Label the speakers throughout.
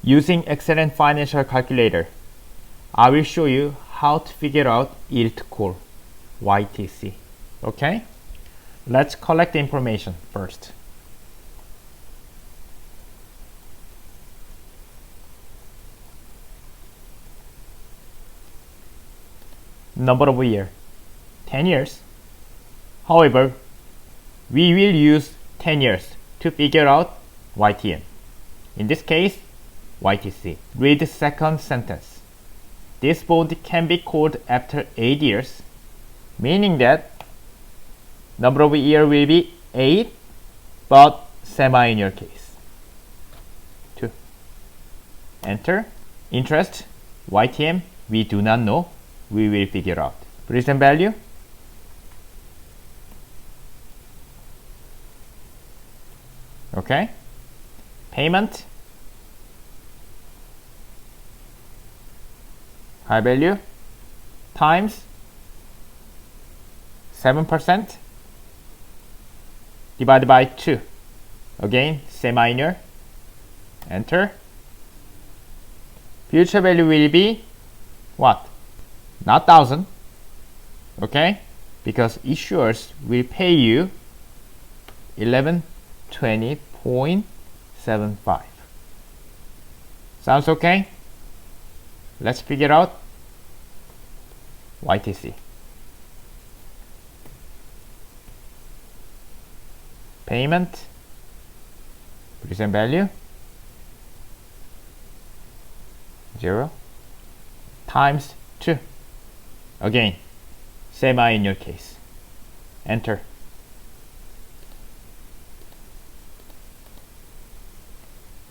Speaker 1: Using excellent financial calculator, I will show you how to figure out yield core, YTC. Okay? Let's collect the information first. Number of year, 10 years. However, we will use 10 years to figure out YTM. In this case, YTC. Read the second sentence. This bond can be called after 8 years, meaning that number of year will be 8, but semi in your case. 2. Enter. Interest, YTM, we do not know. We will figure out. Present value. Okay. Payment. High value. Times 7% divided by 2. Again, semi-minor. Enter. Future value will be what? Not 1,000. Okay? Because issuers will pay you 1120.75. Sounds okay? Let's figure out YTC. Payment, present value, 0, times 2. Again, semi in your case. Enter.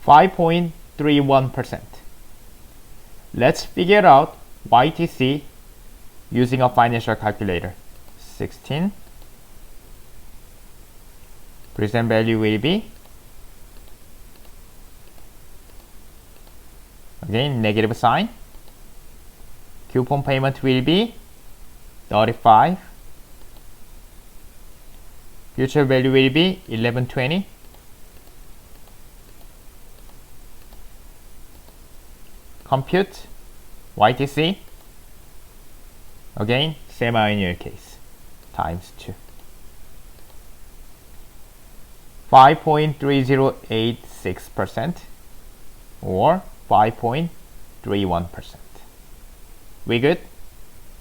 Speaker 1: $5.31%. Let's figure out YTC using a financial calculator. 16. Present value will be, again, negative sign. Coupon payment will be 35. Future value will be 1120. Compute YTC. Again, semi in your case. Times 2. 5.3086% or 5.31%. We good?